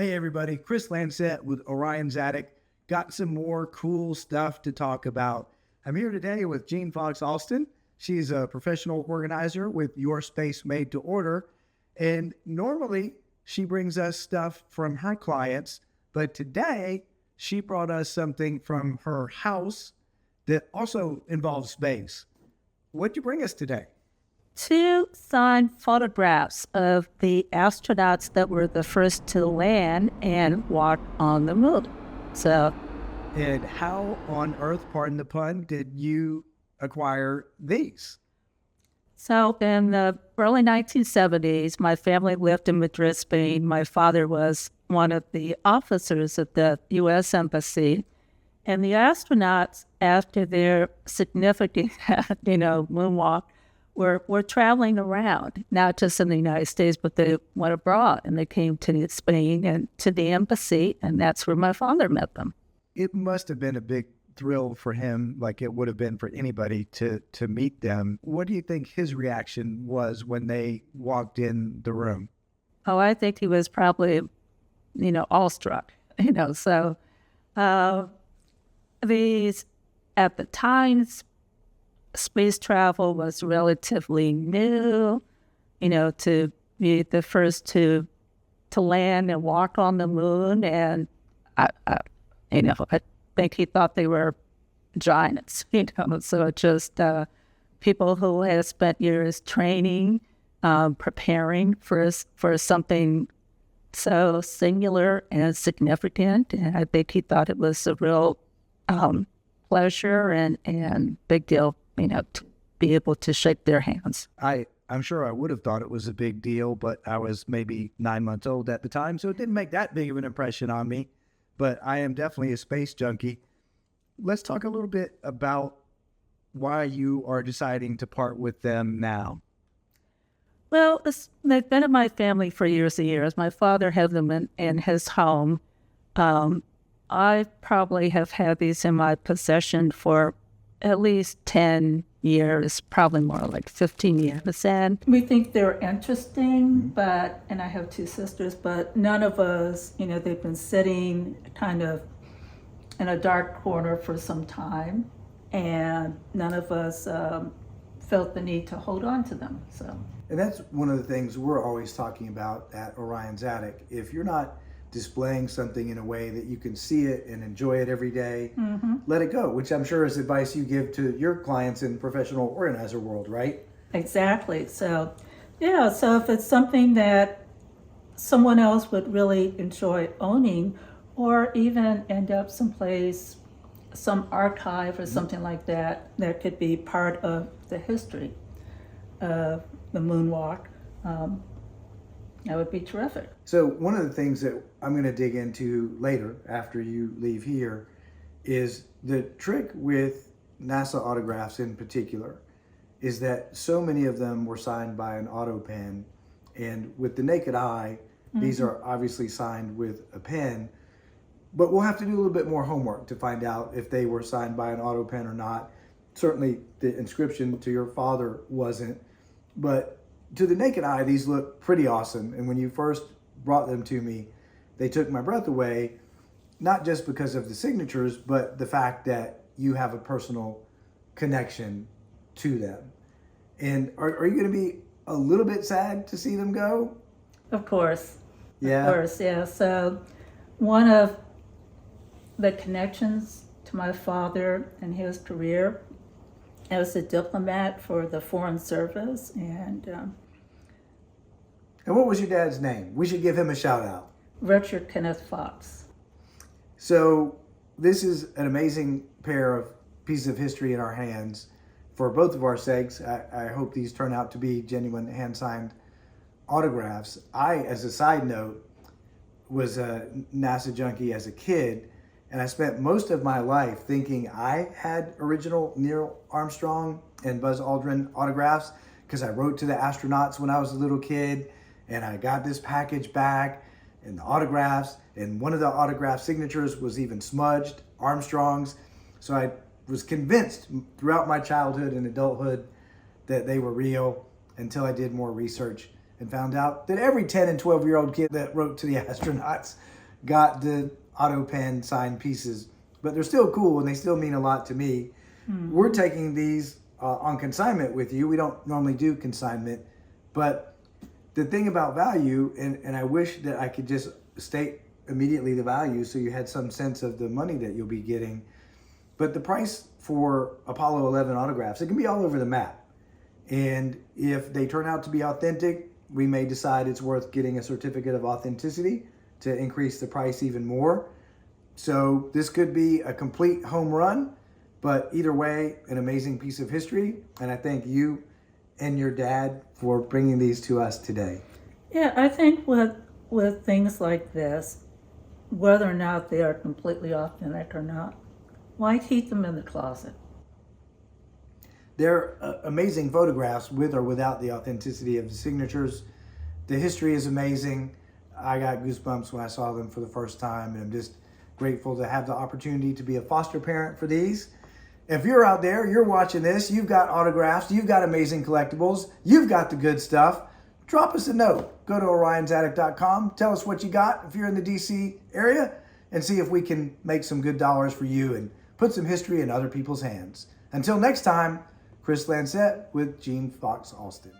Hey everybody, Chris Lancet with Orion's Attic. Got some more cool stuff to talk about. I'm here today with Jean Fox Alston. She's a professional organizer with Your Space Made to Order. And normally she brings us stuff from her clients, but today she brought us something from her house that also involves space. What'd you bring us today? 2 signed photographs of the astronauts that were the first to land and walk on the moon. And how on earth, pardon the pun, did you acquire these? So in the early 1970s, my family lived in Madrid, Spain. My father was one of the officers at the U.S. Embassy. And the astronauts, after their significant, moonwalk, were traveling around, not just in the United States, but they went abroad, and they came to Spain and to the embassy, and that's where my father met them. It must have been a big thrill for him, like it would have been for anybody to meet them. What do you think his reaction was when they walked in the room? Oh, I think he was probably, awestruck, So these, at the time, space travel was relatively new, to be the first to land and walk on the moon. And, I think he thought they were giants, So just people who had spent years training, preparing for something so singular and significant. And I think he thought it was a real pleasure and big deal, to be able to shake their hands. I'm sure I would have thought it was a big deal, but I was maybe 9 months old at the time, so it didn't make that big of an impression on me. But I am definitely a space junkie. Let's talk a little bit about why you are deciding to part with them now. Well, they've been in my family for years and years. My father had them in his home. I probably have had these in my possession for at least 10 years, probably more like 15 years. And we think they're interesting, and I have 2 sisters, but none of us, they've been sitting kind of in a dark corner for some time, and none of us felt the need to hold on to them. And that's one of the things we're always talking about at Orion's Attic. If you're not displaying something in a way that you can see it and enjoy it every day, let it go, which I'm sure is advice you give to your clients in professional organizer world, right? Exactly. So if it's something that someone else would really enjoy owning, or even end up someplace, some archive or something like that, that could be part of the history of the moonwalk, that would be terrific. So one of the things that I'm going to dig into later after you leave here is the trick with NASA autographs in particular is that so many of them were signed by an auto pen, and with the naked eye, these are obviously signed with a pen, but we'll have to do a little bit more homework to find out if they were signed by an auto pen or not. Certainly the inscription to your father wasn't, but to the naked eye, these look pretty awesome. And when you first brought them to me, they took my breath away, not just because of the signatures, but the fact that you have a personal connection to them. And are you going to be a little bit sad to see them go? Of course. Yeah. Of course, yeah. So one of the connections to my father and his career, I was a diplomat for the Foreign Service, and what was your dad's name? We should give him a shout out. Richard Kenneth Fox. So this is an amazing pair of pieces of history in our hands for both of our sakes. I hope these turn out to be genuine hand-signed autographs. I, as a side note, was a NASA junkie as a kid, and I spent most of my life thinking I had original Neil Armstrong and Buzz Aldrin autographs because I wrote to the astronauts when I was a little kid, and I got this package back and the autographs, and one of the autograph signatures was even smudged, Armstrong's. So I was convinced throughout my childhood and adulthood that they were real until I did more research and found out that every 10 and 12-year-old kid that wrote to the astronauts got the auto pen signed pieces. But they're still cool and they still mean a lot to me. We're taking these on consignment with you. We don't normally do consignment, but the thing about value, and I wish that I could just state immediately the value so you had some sense of the money that you'll be getting. But the price for Apollo 11 autographs, it can be all over the map. And if they turn out to be authentic, we may decide it's worth getting a certificate of authenticity to increase the price even more. So this could be a complete home run, but either way, an amazing piece of history. And I thank you and your dad for bringing these to us today. Yeah, I think with things like this, whether or not they are completely authentic or not, why keep them in the closet? They're amazing photographs with or without the authenticity of the signatures. The history is amazing. I got goosebumps when I saw them for the first time, and I'm just grateful to have the opportunity to be a foster parent for these. If you're out there, you're watching this, you've got autographs, you've got amazing collectibles, you've got the good stuff, drop us a note. Go to orionsaddict.com, tell us what you got if you're in the DC area, and see if we can make some good dollars for you and put some history in other people's hands. Until next time, Chris Lancette with Gene Fox Austin.